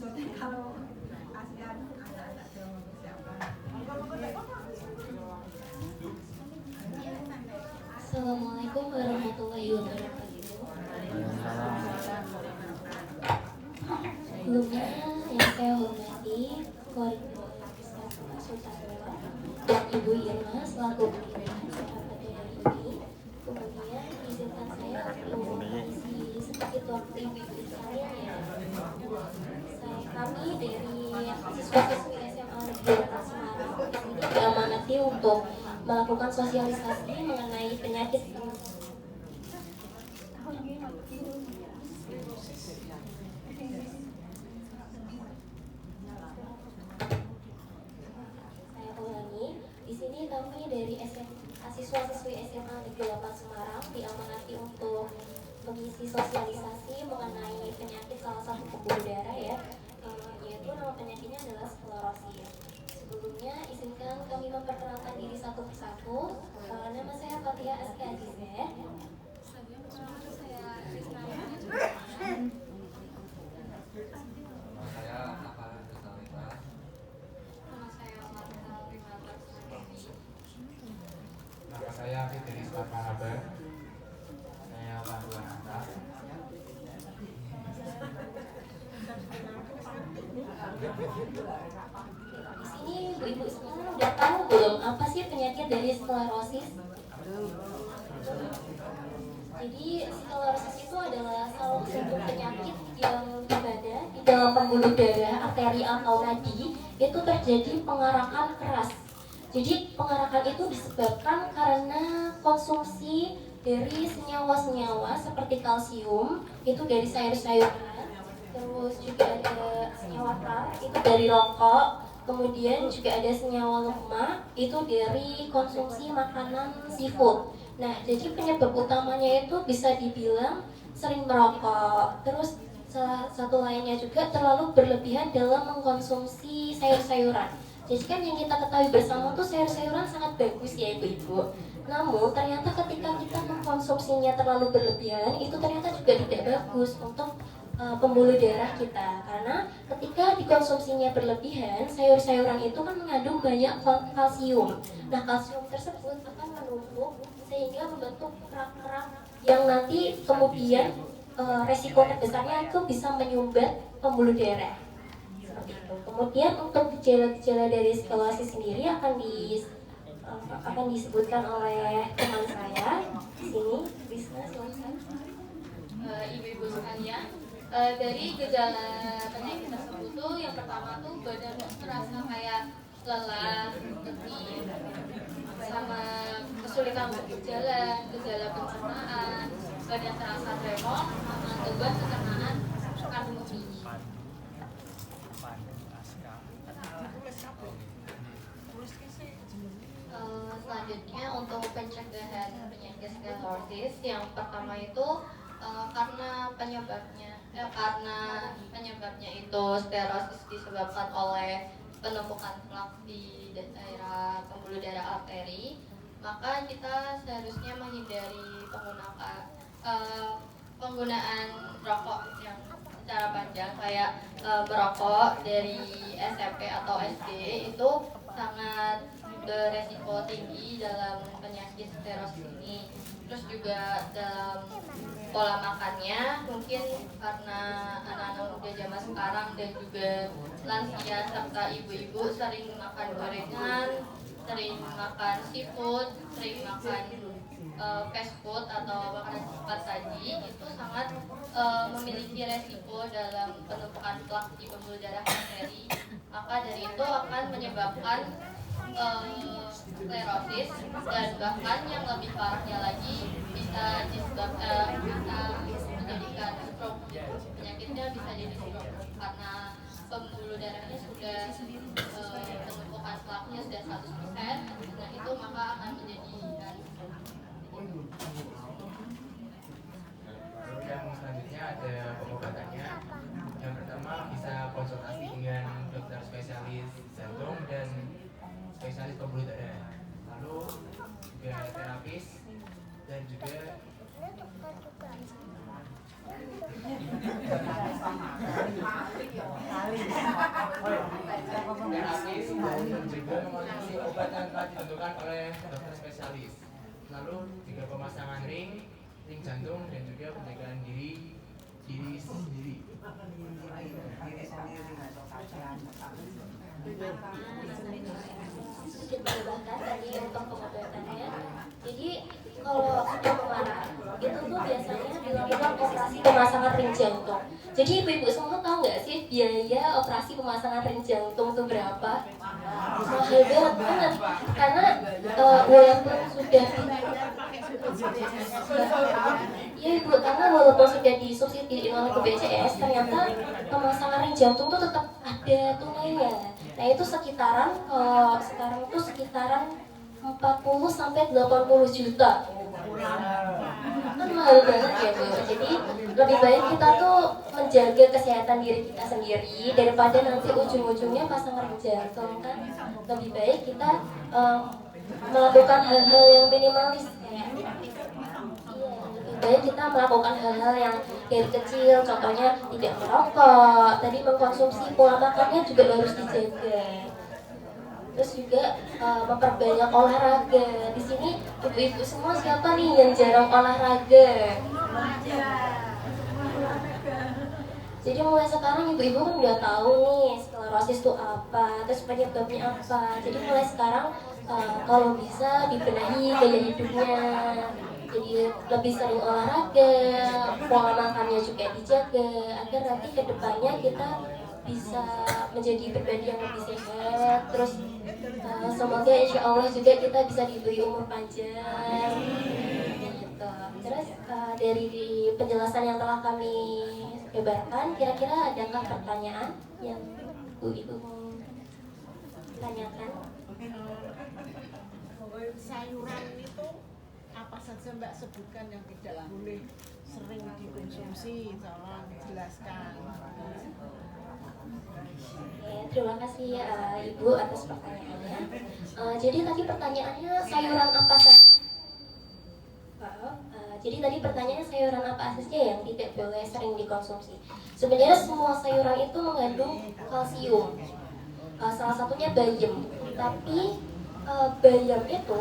kalau kasihan anak-anak yang mempersiapkan. Assalamualaikum warahmatullahi wabarakatuh. Sebelumnya yang saya hormati keluarga besar Pak Sutarno dan Ibu Irma selaku pendiri acara pada hari ini. Kemudian izinkan saya untuk mengisi sedikit waktu ibu sekalian ya. Kami dari siswa-siswi SMA Negeri 4 Semarang di sini diamanati untuk melakukan sosialisasi mengenai penyakit saya ulangi, di sini kami dari siswa-siswi SMA Negeri 8 Semarang diamanati untuk mengisi sosialisasi mengenai penyakit salah satu pembuluh darah ya, yaitu nama penyakitnya adalah sklerosis. Sebelumnya izinkan kami memperkenalkan diri satu persatu. Nama saya Fatia Aska Azizah. Saya Rizna. Saya Nafal Rizalita. Nama saya Marta Rimata. Nama saya Fitri Spartanaba. Saya Panduan Atas. Di sini ibu-ibu sekarang udah tahu belum apa sih penyakit dari sklerosis? Jadi sklerosis itu adalah salah satu penyakit yang berada di dalam pembuluh darah, arteri atau nadi, itu terjadi pengarakan keras. Jadi pengarakan itu disebabkan karena konsumsi dari senyawa-senyawa seperti kalsium itu dari sayur-sayuran, terus juga ada senyawa tar itu dari rokok, kemudian juga ada senyawa lemak itu dari konsumsi makanan seafood. Nah, jadi penyebab utamanya itu bisa dibilang sering merokok, terus salah satu lainnya juga terlalu berlebihan dalam mengkonsumsi sayur-sayuran. Jadi kan yang kita ketahui bersama tuh sayur-sayuran sangat bagus ya ibu-ibu. Namun ternyata ketika kita mengkonsumsinya terlalu berlebihan itu ternyata juga tidak bagus untuk pembuluh darah kita, karena ketika dikonsumsinya berlebihan sayur-sayuran itu kan mengandung banyak kalsium. Nah, kalsium tersebut akan menumpuk sehingga membentuk kerak-kerak yang nanti kemudian resiko terbesarnya itu bisa menyumbat pembuluh darah. Seperti itu. Kemudian untuk gejala-gejala dari sklerosis sendiri akan disebutkan oleh teman saya di sini. Rizna, silakan. Ibu-ibu sekalian, dari gejala penyakit tersebut tuh yang pertama tuh badan terasa kayak lelah, letih, sama kesulitan untuk berjalan, gejala pencernaan, badan terasa tremor, sama gangguan pencernaan kandung ubi. Selanjutnya untuk pencegahan penyakit sklerosis yang pertama itu karena penyebabnya itu sklerosis disebabkan oleh penumpukan plak di daerah pembuluh darah arteri, maka kita seharusnya menghindari penggunaan rokok yang secara panjang kayak merokok dari SMP atau SD itu sangat beresiko tinggi dalam penyakit sklerosis ini. Terus juga dalam pola makannya mungkin karena anak-anak muda zaman sekarang dan juga lansia serta ibu-ibu sering makan gorengan, sering makan seafood, sering makan fast food atau makanan cepat tadi, itu sangat memiliki resiko dalam penumpukan plak di pembuluh darah arteri. Maka dari itu akan menyebabkan sklerosis dan bahkan yang lebih parahnya lagi bisa menjadikan stroke. Penyakitnya bisa jadi stroke karena pembuluh darahnya sudah penumpukan plaknya sudah 100%. Nah itu maka akan menjadikan. Yang selanjutnya ada pengobatannya. Yang pertama bisa konsultasi dengan dokter spesialis jantung dan spesialis pembuluh darah. Lalu juga terapis dan juga terapis dan juga mengonsumsi obat yang telah ditentukan oleh dokter spesialis. Lalu juga pemasangan ring jantung dan juga penjagaan diri sendiri. Sedikit menambahkan tadi untuk pengobatannya. Jadi kalau sudah mengarah itu tuh biasanya dilakukan operasi pemasangan ring jantung. Jadi ibu-ibu semua tahu nggak sih biaya operasi pemasangan ring jantung itu berapa? Mahal banget karena walaupun sudah ya ibu, karena walaupun sudah disubsidi oleh BPJS, ternyata pemasangan ring jantung tuh tetap ada tunainya. Nah itu sekitaran sekarang itu sekitaran 40 sampai 80 juta. Kan mahal banget ya Bu. Jadi lebih baik kita tuh menjaga kesehatan diri kita sendiri daripada nanti ujung-ujungnya pasang ring jantung kan. Lebih baik kita melakukan hal-hal yang minimalis kayak lebih baik kita melakukan hal-hal yang dari kecil, contohnya tidak merokok, tadi mengkonsumsi pola makannya juga harus dijaga. Terus juga memperbanyak olahraga. Di sini ibu-ibu semua siapa nih yang jarang olahraga? Jadi mulai sekarang ibu-ibu kan udah tahu nih sklerosis itu apa, terus penyebabnya apa. Jadi mulai sekarang kalau bisa dibenahi gaya hidupnya. Jadi lebih sering olahraga, pola makannya juga dijaga agar nanti kedepannya kita bisa menjadi pribadi yang lebih sehat. Terus semoga insya Allah juga kita bisa diberi umur panjang gitu. Terus dari penjelasan yang telah kami sebarkan, kira-kira adakah pertanyaan yang ibu mau tanyakan? Sayuran itu apa saja Mbak sebutkan yang tidak boleh sering dikonsumsi, tolong jelaskan. Terima kasih Ibu atas pertanyaannya. Jadi tadi pertanyaannya sayuran apa saja? Jadi tadi pertanyaannya sayuran apa saja yang tidak boleh sering dikonsumsi. Sebenarnya semua sayuran itu mengandung kalsium. Salah satunya bayam. Tapi bayam itu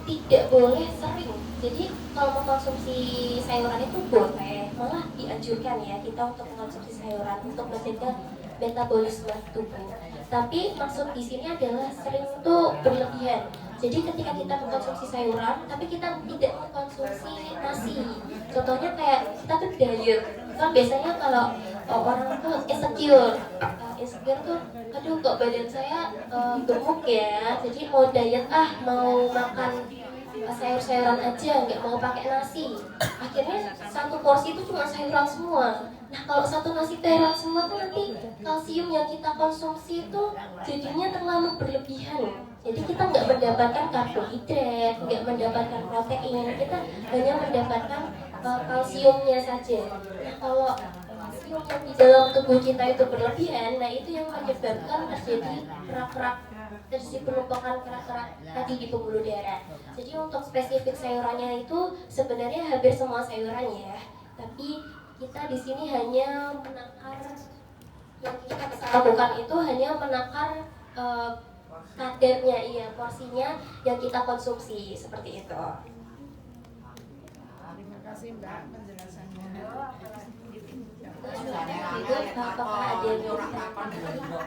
tidak boleh sering. Jadi kalau mengkonsumsi sayuran itu boleh, malah dianjurkan ya kita untuk mengkonsumsi sayuran untuk menjaga metabolisme tubuh. Tapi maksud di sini adalah sering itu berlebihan. Jadi ketika kita mengkonsumsi sayuran, tapi kita tidak mengkonsumsi nasi. Contohnya kayak kita tuh diet. Kan biasanya kalau orang tuh insecure tuh, aduh kok badan saya gemuk ya. Jadi mau diet mau makan sayur-sayuran aja, nggak mau pakai nasi. Akhirnya satu porsi itu cuma sayuran semua. Nah kalau satu nasi sayuran semua tuh nanti kalsium yang kita konsumsi itu jadinya terlalu berlebihan. Jadi kita nggak mendapatkan karbohidrat, nggak mendapatkan protein, kita hanya mendapatkan kalsiumnya saja. Nah kalau kalsium yang di dalam tubuh kita itu berlebihan, nah itu yang menyebabkan terjadi kerak-kerak, terjadi penumpukan kerak-kerak tadi di pembuluh darah. Jadi untuk spesifik sayurannya itu sebenarnya hampir semua sayuran ya, tapi kita di sini hanya menakar, yang kita bisa lakukan itu hanya menakar kadarnya, porsinya yang kita konsumsi seperti itu. Terima kasih Mbak penjelasannya. Itu apakah ada yang mau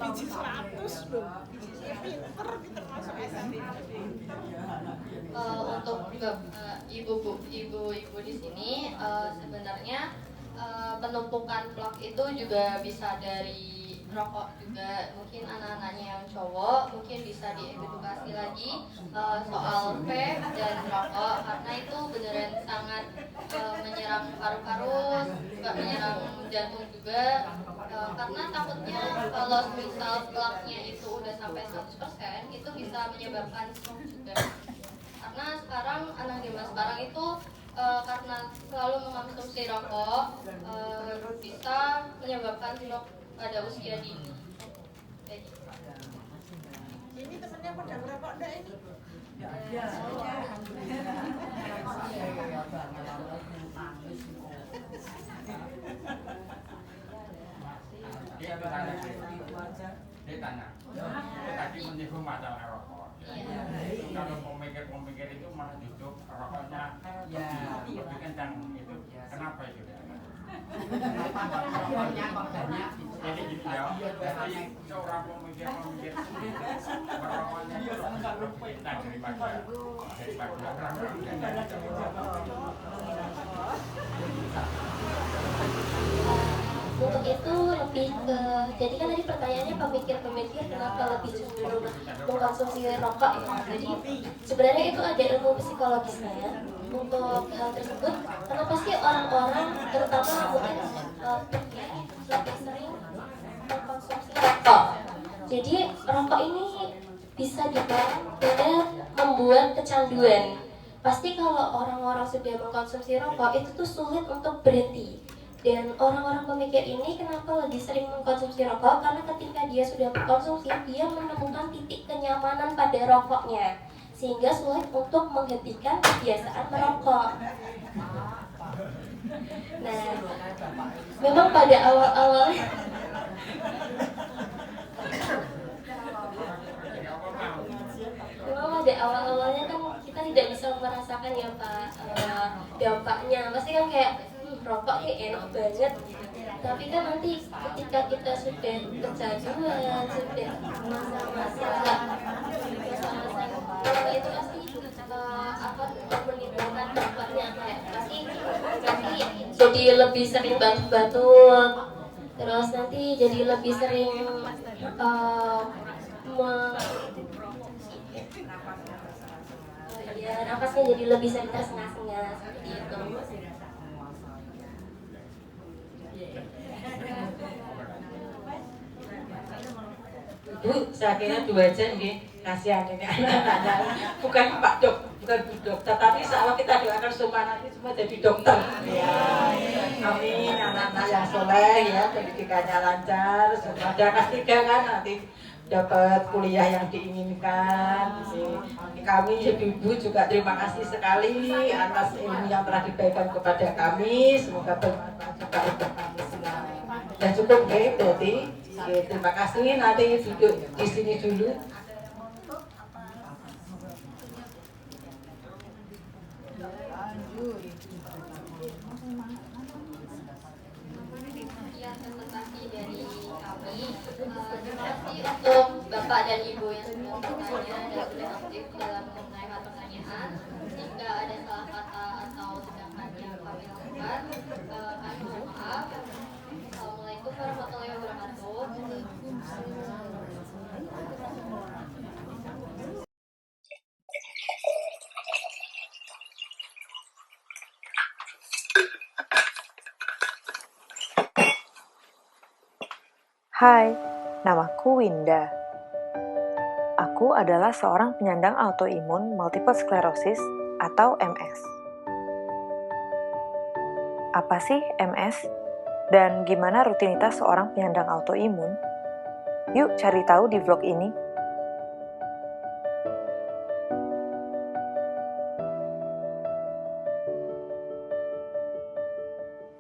biji 100 loh, bijinya pinter gitu masuk SMP. Untuk ibu-ibu di sini sebenarnya penumpukan plak itu juga bisa dari rokok juga. Mungkin anak-anaknya yang cowok mungkin bisa diedukasi lagi soal vape dan rokok, karena itu beneran sangat menyerang paru-paru, juga menyerang jantung juga. Karena takutnya kalau misal plaknya itu udah sampai 100% itu bisa menyebabkan stroke juga. Karena sekarang anak zaman sekarang itu karena selalu mengkonsumsi rokok bisa menyebabkan stroke pada usia dini. Ini temennya pada ngerokok enggak ini? Ya, alhamdulillah. Dia tanya, dia tadi menyinggung masalah rokok. Kalau pemikir-pemikir itu malah justru rokoknya lebih kencang itu. Kenapa itu? Jadi gini ya, jadi seorang pemikir-pemikir rokoknya itu lebih kencang daripada Untuk itu lebih ke, jadi kan tadi pertanyaannya pemikir-pemikir kenapa lebih cenderung mengkonsumsi rokok ya. Jadi sebenarnya itu ada ilmu psikologisnya untuk hal tersebut. Kenapa sih orang-orang terutama mungkin lebih sering mengkonsumsi rokok? Jadi rokok ini bisa dibilang benar membuat kecanduan. Pasti kalau orang-orang sudah mengkonsumsi rokok itu tuh sulit untuk berhenti. Dan orang-orang pemikir ini kenapa lebih sering mengkonsumsi rokok? Karena ketika dia sudah mengkonsumsi, dia menemukan titik kenyamanan pada rokoknya, sehingga sulit untuk menghentikan kebiasaan merokok. Nah, memang pada awal-awalnya kan kita tidak bisa merasakan ya Pak dampaknya. Pasti kan kayak rokok ini enak banget gitu. Tapi kan nanti ketika kita sudah kecanduan, sudah masa-masa rokok itu pasti akan menimbulkan dampaknya, kayak pasti jadi lebih sering batuk-batuk, terus nanti jadi lebih sering napasnya jadi lebih sering tersengat-sengat seperti itu. Bu, saya kira 2 jam nih, kasihan ini anak-anak, bukan Pak Dok, bukan Bu Dokter, tapi insya kita doakan semua nanti semua jadi dokter. Ya, amin, anak-anak yang soleh ya, pendidikannya lancar, semua dan S3 kan nanti dapat kuliah yang diinginkan. Kami ibu juga terima kasih sekali atas ilmu yang telah diberikan kepada kami, semoga bermanfaat juga untuk kami semua. Dan cukup ya, berarti. Terima kasih, nanti duduk di sini dulu. Ya, terima kasih dari kami. Terima kasih untuk Bapak dan Ibu yang sudah bertanya dan sudah aktif dalam mengenai pertanyaan. Jika ada salah kata atau tindakan yang kami lakukan, kami mohon maaf. Assalamualaikum warahmatullahi wabarakatuh. Hai, namaku Winda. Aku adalah seorang penyandang autoimun multiple sclerosis atau MS. Apa sih MS? Dan gimana rutinitas seorang penyandang autoimun? Yuk cari tahu di vlog ini.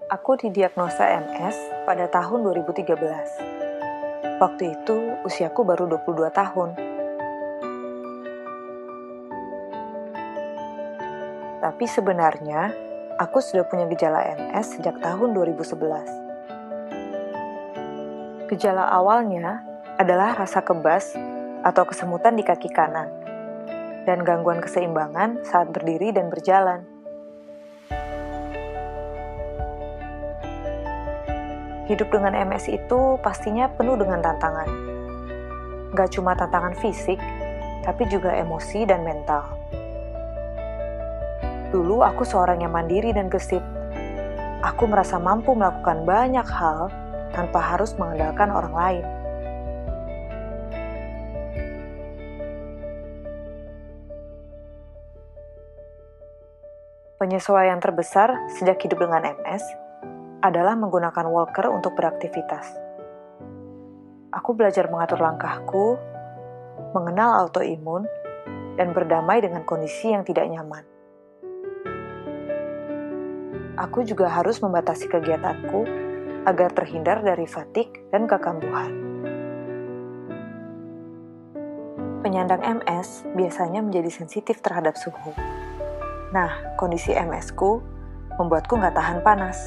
Aku didiagnosa MS pada tahun 2013. Waktu itu usiaku baru 22 tahun. Tapi sebenarnya aku sudah punya gejala MS sejak tahun 2011. Gejala awalnya adalah rasa kebas atau kesemutan di kaki kanan, dan gangguan keseimbangan saat berdiri dan berjalan. Hidup dengan MS itu pastinya penuh dengan tantangan. Gak cuma tantangan fisik, tapi juga emosi dan mental. Dulu aku seorang yang mandiri dan gesit. Aku merasa mampu melakukan banyak hal tanpa harus mengandalkan orang lain. Penyesuaian terbesar sejak hidup dengan MS adalah menggunakan walker untuk beraktivitas. Aku belajar mengatur langkahku, mengenal autoimun, dan berdamai dengan kondisi yang tidak nyaman. Aku juga harus membatasi kegiatanku agar terhindar dari fatigue dan kekambuhan. Penyandang MS biasanya menjadi sensitif terhadap suhu. Nah, kondisi MS-ku membuatku nggak tahan panas.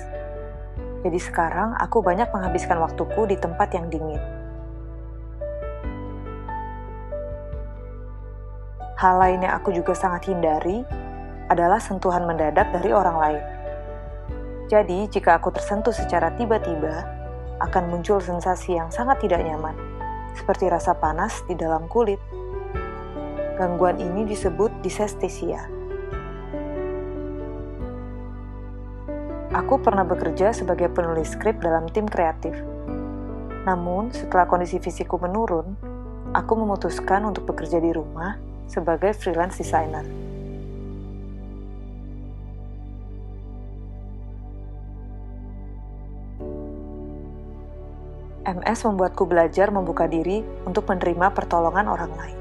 Jadi sekarang aku banyak menghabiskan waktuku di tempat yang dingin. Hal lain yang aku juga sangat hindari adalah sentuhan mendadak dari orang lain. Jadi, jika aku tersentuh secara tiba-tiba, akan muncul sensasi yang sangat tidak nyaman, seperti rasa panas di dalam kulit. Gangguan ini disebut dysesthesia. Aku pernah bekerja sebagai penulis skrip dalam tim kreatif. Namun, setelah kondisi fisikku menurun, aku memutuskan untuk bekerja di rumah sebagai freelance designer. MS membuatku belajar membuka diri untuk menerima pertolongan orang lain.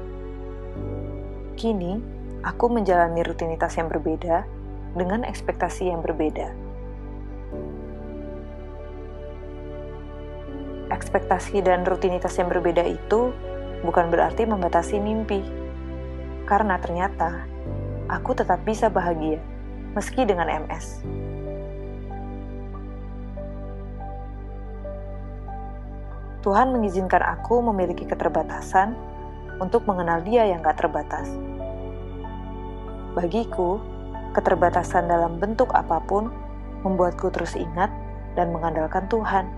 Kini, aku menjalani rutinitas yang berbeda dengan ekspektasi yang berbeda. Ekspektasi dan rutinitas yang berbeda itu bukan berarti membatasi mimpi, karena ternyata aku tetap bisa bahagia meski dengan MS. Tuhan mengizinkan aku memiliki keterbatasan untuk mengenal Dia yang gak terbatas. Bagiku, keterbatasan dalam bentuk apapun membuatku terus ingat dan mengandalkan Tuhan.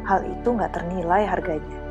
Hal itu gak ternilai harganya.